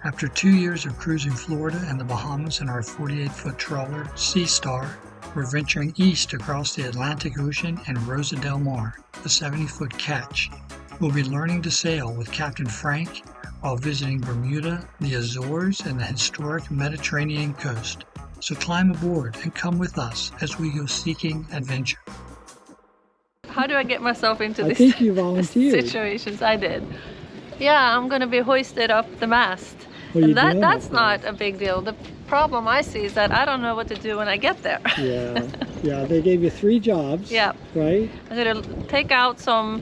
After 2 years of cruising Florida and the Bahamas in our 48-foot trawler, Sea Star, we're venturing east across the Atlantic Ocean and Rosa del Mar, a 70-foot catch. We'll be learning to sail with Captain Frank while visiting Bermuda, the Azores, and the historic Mediterranean coast. So climb aboard and come with us as we go seeking adventure. How do I get myself into I think you volunteered. situations? I did. Yeah, I'm going to be hoisted up the mast. What are you And doing that's up there? not a big deal. The problem I see is that I don't know what to do when I get there. Yeah, they gave you 3 jobs, Yeah. right? I'm going to take out some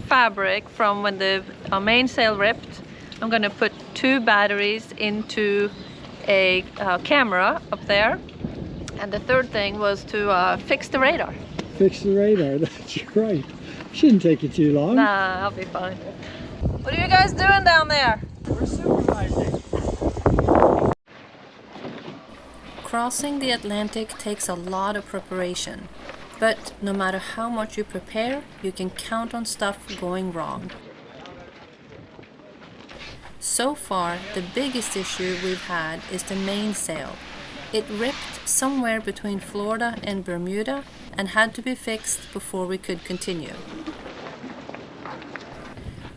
fabric from when the mainsail ripped. I'm going to put 2 batteries into a camera up there. And the third thing was to fix the radar. Fix the radar, that's right. Shouldn't take you too long. Nah, I'll be fine. What are you guys doing down there? We're supervising. Crossing the Atlantic takes a lot of preparation, but no matter how much you prepare, you can count on stuff going wrong. So far, the biggest issue we've had is the mainsail. It ripped somewhere between Florida and Bermuda and had to be fixed before we could continue.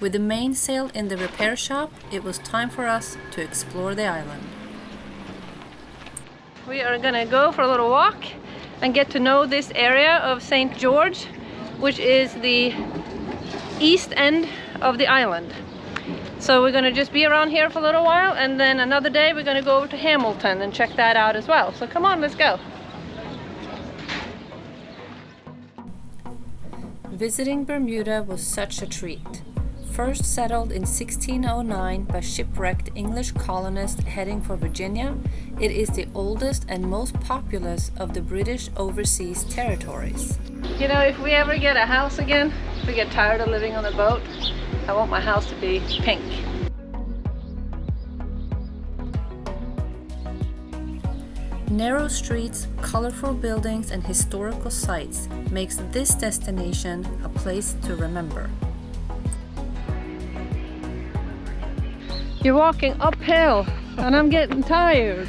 With the mainsail in the repair shop, it was time for us to explore the island. We are gonna go for a little walk and get to know this area of St. George, which is the east end of the island. So we're gonna just be around here for a little while, and then another day we're gonna go over to Hamilton and check that out as well. So come on, let's go. Visiting Bermuda was such a treat. First settled in 1609 by shipwrecked English colonists heading for Virginia, it is the oldest and most populous of the British overseas territories. You know, if we ever get a house again, if we get tired of living on a boat, I want my house to be pink. Narrow streets, colorful buildings, and historical sites makes this destination a place to remember. You're walking uphill, and I'm getting tired.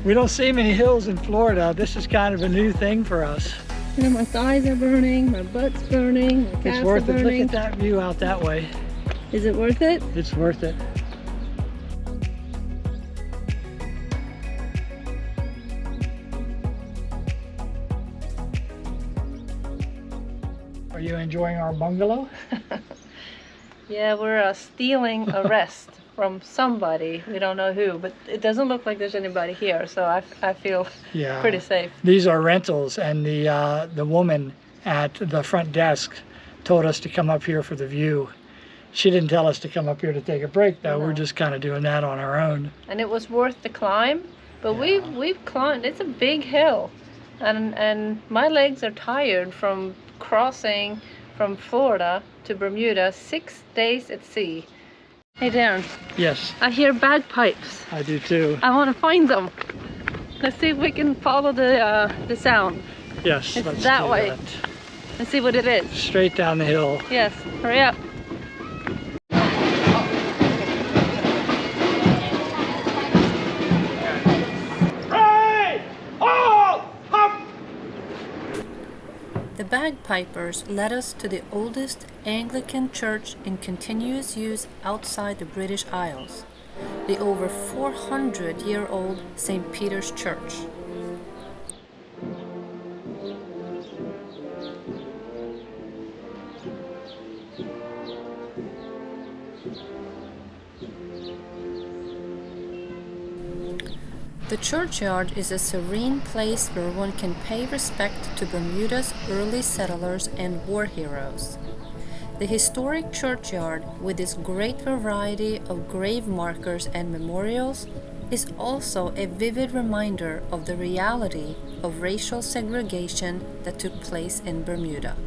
We don't see many hills in Florida. This is kind of a new thing for us. You know, my thighs are burning, my butt's burning, my calves It's worth are it. Look burning. at that view out that way. Is it worth it? It's worth it. Are you enjoying our bungalow? Yeah, we're stealing a rest from somebody. We don't know who, but it doesn't look like there's anybody here, so I feel Yeah. pretty safe. These are rentals, and the woman at the front desk told us to come up here for the view. She didn't tell us to come up here to take a break, though. No. We're just kind of doing that on our own. And it was worth the climb, but we've climbed. It's a big hill, and my legs are tired from crossing from Florida to Bermuda, 6 days at sea. Hey Darren, Yes, I hear bagpipes. I do too. I want to find them. Let's see if we can follow the sound. Yes, It's let's that do way. that. Let's see what it is. Straight down the hill. Yes, hurry up. The bagpipers led us to the oldest Anglican church in continuous use outside the British Isles, the over 400-year-old St. Peter's Church. The churchyard is a serene place where one can pay respect to Bermuda's early settlers and war heroes. The historic churchyard, with its great variety of grave markers and memorials, is also a vivid reminder of the reality of racial segregation that took place in Bermuda.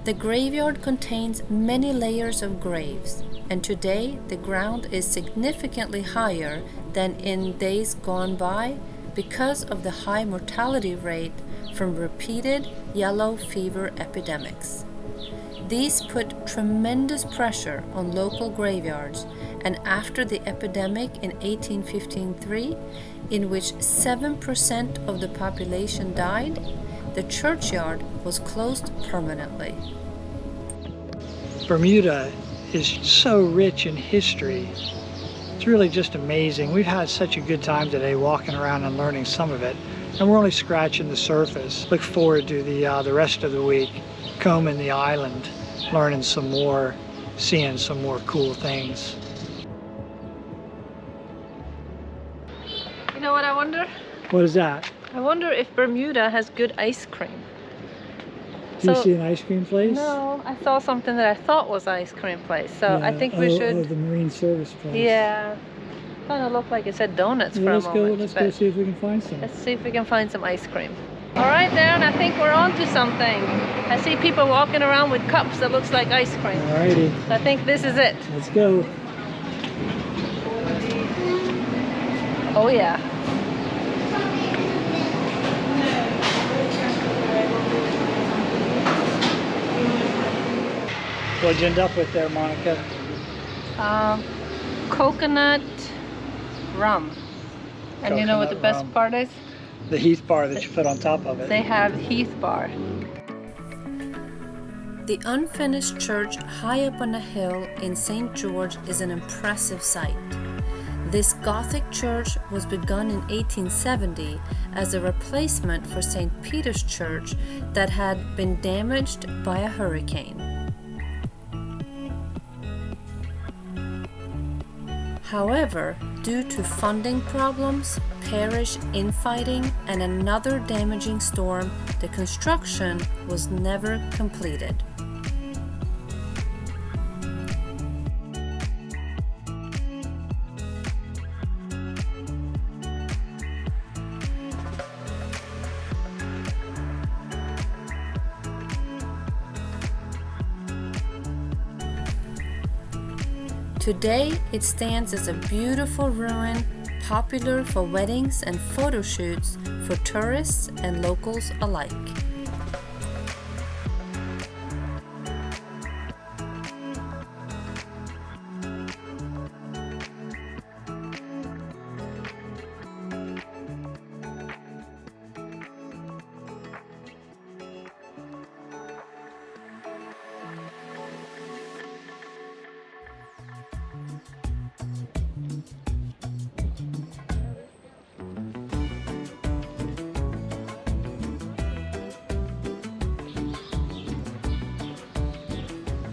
The graveyard contains many layers of graves, and today the ground is significantly higher than in days gone by because of the high mortality rate from repeated yellow fever epidemics. These put tremendous pressure on local graveyards and after the epidemic in 1853, in which 7% of the population died, the churchyard was closed permanently. Bermuda is so rich in history. It's really just amazing. We've had such a good time today walking around and learning some of it, and we're only scratching the surface. Look forward to the rest of the week, combing the island, learning some more, seeing some more cool things. You know what I wonder? What is that? I wonder if Bermuda has good ice cream. Do you see an ice cream place? No, I saw something that I thought was ice cream place. So I think we should. Oh, the Marine Service place. Yeah. Kind of looked like it said donuts for a moment. Let's go see if we can find some. Let's see if we can find some ice cream. All right, Darren, I think we're on to something. I see people walking around with cups that looks like ice cream. All righty. So I think this is it. Let's go. Oh, yeah. What'd you end up with there, Monica? Coconut rum. And you know what the best rum. part is? The Heath bar that you put on top of it. They have Heath bar. The unfinished church high up on a hill in St. George is an impressive sight. This Gothic church was begun in 1870 as a replacement for St. Peter's Church that had been damaged by a hurricane. However, due to funding problems, parish infighting, and another damaging storm, the construction was never completed. Today, it stands as a beautiful ruin, popular for weddings and photo shoots for tourists and locals alike.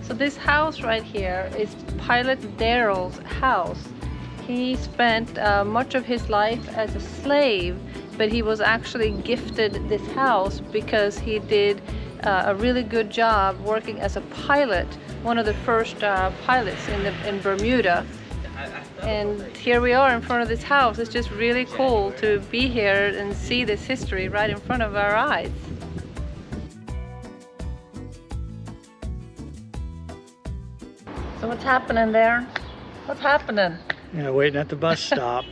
So this house right here is Pilot Darrell's house. He spent much of his life as a slave, but he was actually gifted this house because he did a really good job working as a pilot, one of the first pilots in Bermuda. And here we are in front of this house. It's just really cool to be here and see this history right in front of our eyes. So what's happening there? What's happening? Yeah, waiting at the bus stop.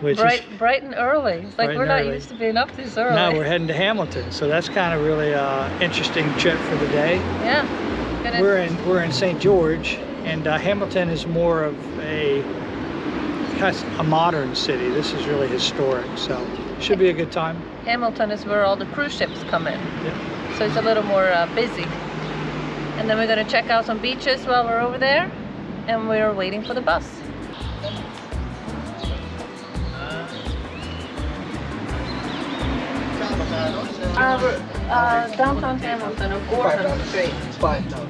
Which bright and early. It's like we're not used to being up this early. No, we're heading to Hamilton, so that's kind of really interesting trip for the day. Yeah. We're in St. George, and Hamilton is more of a modern city. This is really historic, so should be a good time. Hamilton is where all the cruise ships come in. Yeah. So it's a little more busy. And then we're going to check out some beaches while we're over there, and we're waiting for the bus. Downtown Hamilton on Gordon Street. It's fine now.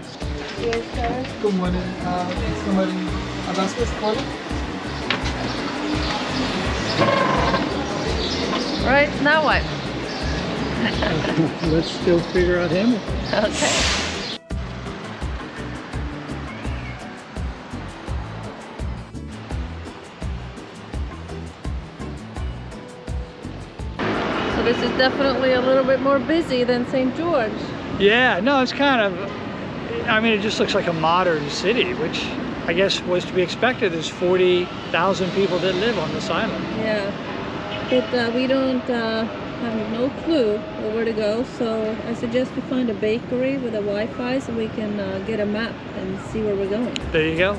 Yes, sir. Good morning. Somebody announcements calling? Right, now what? Let's still figure out Hamilton. Okay. So this is definitely a little bit more busy than St. George. Yeah, no, it's kind of, I mean, it just looks like a modern city, which I guess was to be expected. There's 40,000 people that live on this island. Yeah, but we don't have no clue where to go, so I suggest we find a bakery with a Wi-Fi so we can get a map and see where we're going. There you go.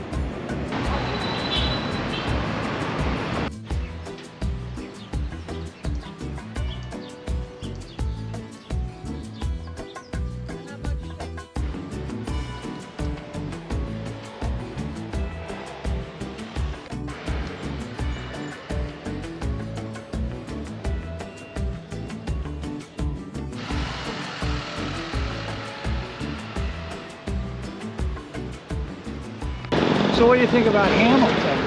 So what do you think about Hamilton?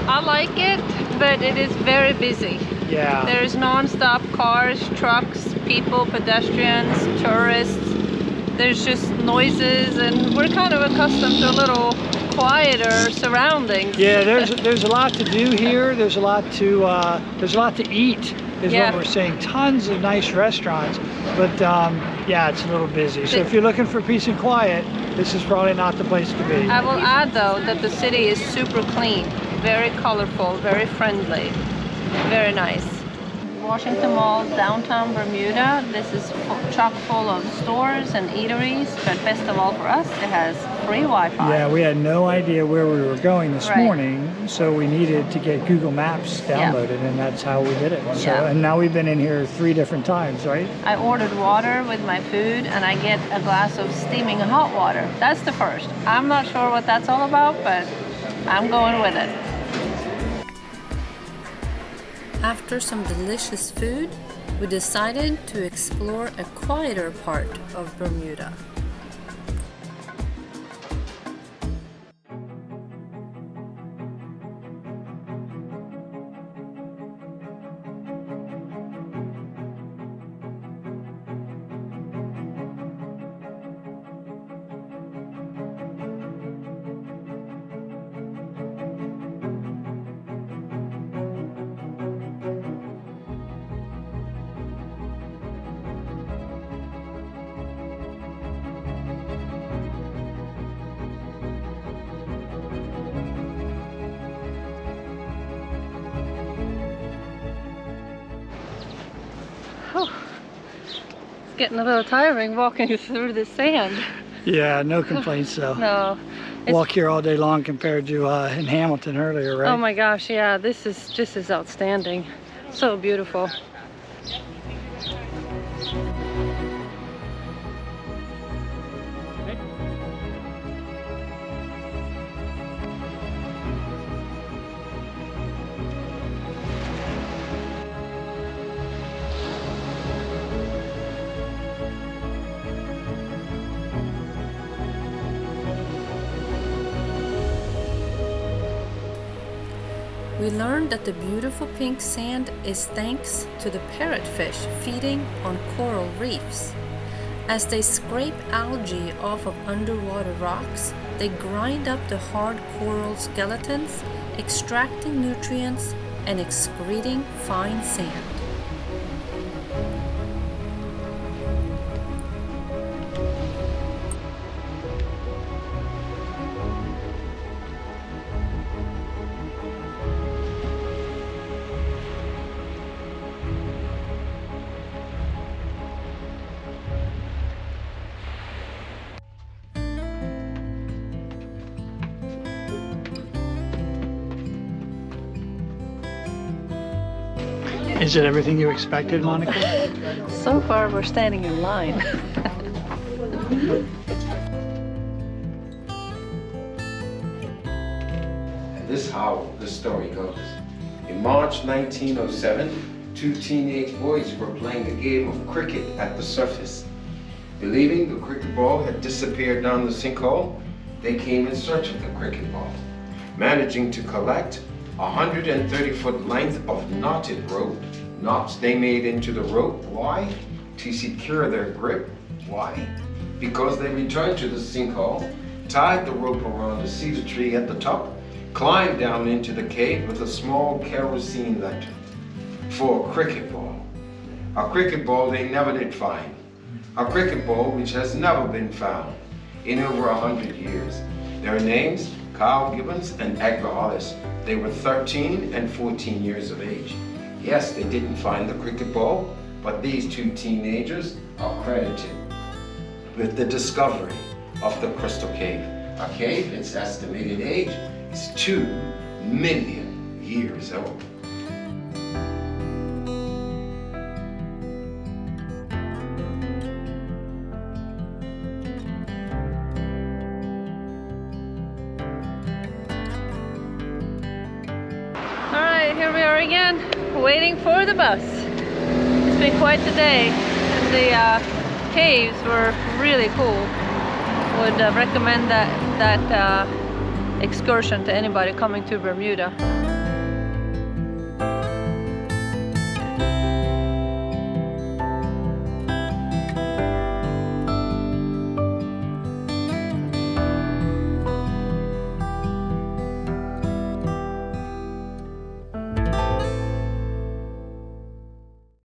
I like it, but it is very busy. Yeah. There's non-stop cars, trucks, people, pedestrians, tourists. There's just noises, and we're kind of accustomed to a little quieter surroundings. Yeah, there's a lot to do here. There's a lot to eat. Is Yeah. what we're saying. Tons of nice restaurants, but yeah, it's a little busy. So if you're looking for peace and quiet, this is probably not the place to be. I will add though that the city is super clean, very colorful, very friendly, very nice. Washington Mall, downtown Bermuda. This is chock full of stores and eateries, but best of all for us, it has free Wi-Fi. Yeah, we had no idea where we were going this Right. morning, so we needed to get Google Maps downloaded, and that's how we did it. So, Yeah. and now we've been in here 3 different times, right? I ordered water with my food, and I get a glass of steaming hot water. That's the first. I'm not sure what that's all about, but I'm going with it. After some delicious food, we decided to explore a quieter part of Bermuda. It's getting a little tiring walking through the sand. Yeah, no complaints though. No. Walk here all day long compared to in Hamilton earlier, right? Oh my gosh, yeah, this is just as outstanding. So beautiful. We learned that the beautiful pink sand is thanks to the parrotfish feeding on coral reefs. As they scrape algae off of underwater rocks, they grind up the hard coral skeletons, extracting nutrients and excreting fine sand. Is it everything you expected, Monica? So far, we're standing in line. And this is how the story goes. In March 1907, 2 teenage boys were playing a game of cricket at the surface. Believing the cricket ball had disappeared down the sinkhole, they came in search of the cricket ball, managing to collect 130-foot length of knotted rope. Knots they made into the rope. Why? To secure their grip. Why? Because they returned to the sinkhole, tied the rope around a cedar tree at the top, climbed down into the cave with a small kerosene lantern for a cricket ball. A cricket ball they never did find. A cricket ball which has never been found in over 100 years. Their names, Carl Gibbons and Edgar Hollis. They were 13 and 14 years of age. Yes, they didn't find the cricket ball, but these 2 teenagers are credited with the discovery of the Crystal Cave. A cave, its estimated age is 2 million years old. Here we are again, waiting for the bus. It's been quite the day, and the caves were really cool. Would recommend that excursion to anybody coming to Bermuda.